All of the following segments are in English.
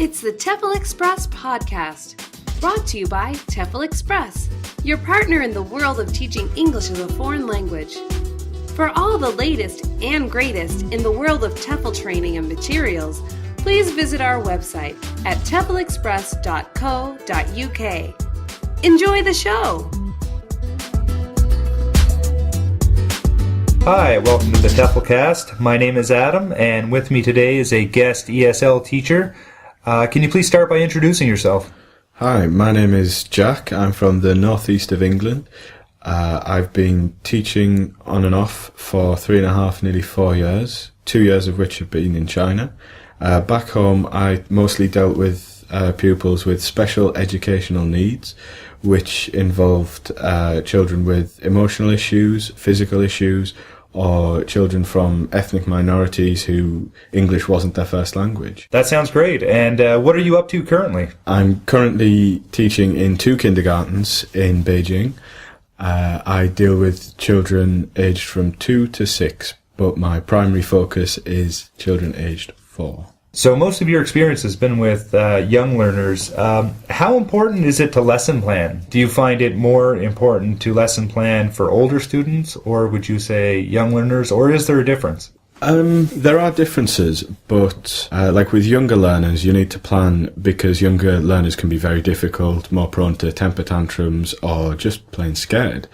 It's the TEFL Express podcast, brought to you by TEFL Express, your partner in the world of teaching English as a foreign language. For all the latest and greatest in the world of TEFL training and materials, please visit our website at teflexpress.co.uk. Enjoy the show! Hi, welcome to the TEFLCast. My name is Adam, and with me today is a guest ESL teacher. Can you please start by introducing yourself? Hi, my name is Jack. I'm from the northeast of England. I've been teaching on and off for 3.5, nearly 4 years, 2 years of which have been in China. Back home, I mostly dealt with pupils with special educational needs, which involved children with emotional issues, physical issues, or children from ethnic minorities who English wasn't their first language. That sounds great. And what are you up to currently? I'm currently teaching in 2 kindergartens in Beijing. I deal with children aged from 2 to 6, but my primary focus is children aged 4. So most of your experience has been with young learners. How important is it to lesson plan? Do you find it more important to lesson plan for older students, or would you say young learners, or is there a difference? There are differences, but like with younger learners, you need to plan because younger learners can be very difficult, more prone to temper tantrums, or just plain scared.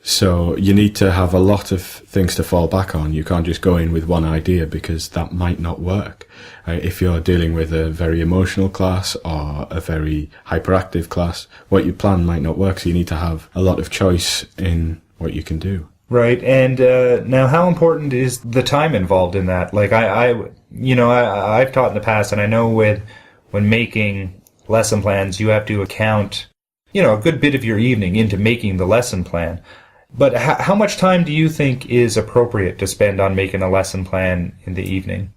So you need to have a lot of things to fall back on. You can't just go in with one idea because that might not work. If you're dealing with a very emotional class or a very hyperactive class, what you plan might not work. So you need to have a lot of choice in what you can do. Right. And now, how important is the time involved in that? Like I've taught in the past, and I know when making lesson plans, you have to account, a good bit of your evening into making the lesson plan. But how much time do you think is appropriate to spend on making a lesson plan in the evening?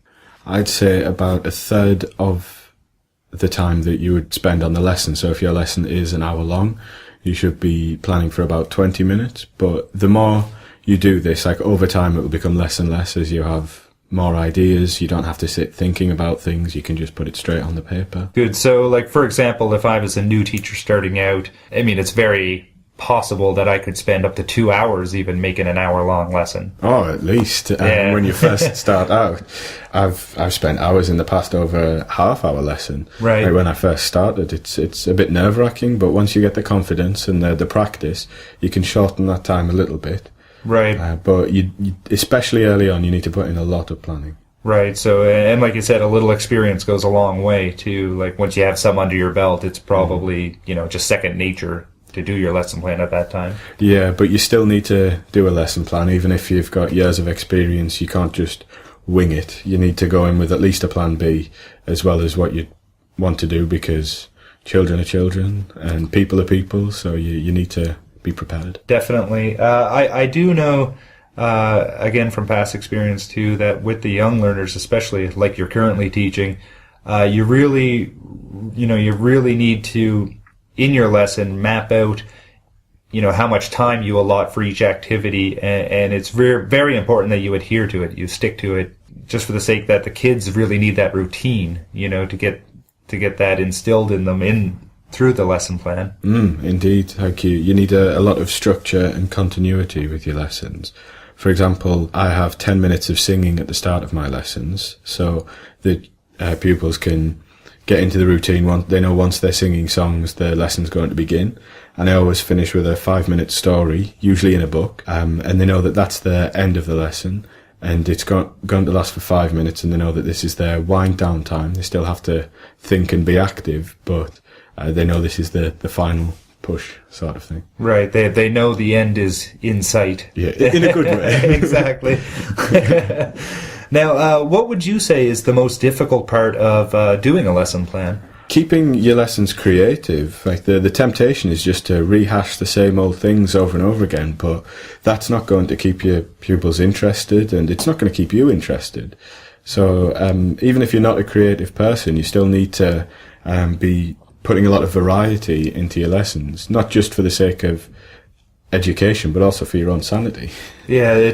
I'd say about 1/3 of the time that you would spend on the lesson. So if your lesson is an hour long, you should be planning for about 20 minutes. But the more you do this, like over time, it will become less and less as you have more ideas. You don't have to sit thinking about things. You can just put it straight on the paper. Good. So, like, for example, if I was a new teacher starting out, it's very possible that I could spend up to 2 hours even making an hour-long lesson. Oh, at least. Yeah. When you first start out. I've spent hours in the past over a half-hour lesson. Right. Like when I first started, it's a bit nerve-wracking, but once you get the confidence and the practice, you can shorten that time a little bit. Right. But you, especially early on, you need to put in a lot of planning. Right. So, and like you said, a little experience goes a long way too. Like once you have some under your belt, it's probably, just second nature to do your lesson plan at that time. Yeah, but you still need to do a lesson plan. Even if you've got years of experience, you can't just wing it. You need to go in with at least a plan B as well as what you want to do, because children are children and people are people. So you need to be prepared. Definitely. I do know, again, from past experience too, that with the young learners, especially like you're currently teaching, you really need to, in your lesson, map out, how much time you allot for each activity. And it's very, very important that you adhere to it. You stick to it just for the sake that the kids really need that routine, to get that instilled in them through the lesson plan. Indeed. Like you need a lot of structure and continuity with your lessons. For example, I have 10 minutes of singing at the start of my lessons, so the pupils can get into the routine. They know once they're singing songs, the lesson's going to begin. And I always finish with a 5-minute story, usually in a book, and they know that that's the end of the lesson. And it's going to last for 5 minutes, and they know that this is their wind down time. They still have to think and be active, but they know this is the final push sort of thing. Right. They know the end is in sight. Yeah, in a good way. Exactly. Now, what would you say is the most difficult part of doing a lesson plan? Keeping your lessons creative. Like the temptation is just to rehash the same old things over and over again, but that's not going to keep your pupils interested, and it's not going to keep you interested. So even if you're not a creative person, you still need to be putting a lot of variety into your lessons, not just for the sake of education, but also for your own sanity. Yeah,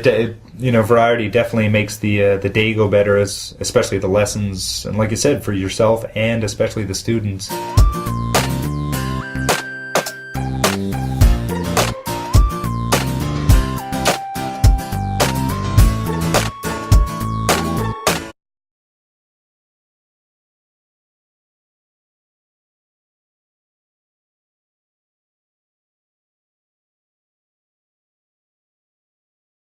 variety definitely makes the day go better, especially the lessons, and like you said, for yourself and especially the students.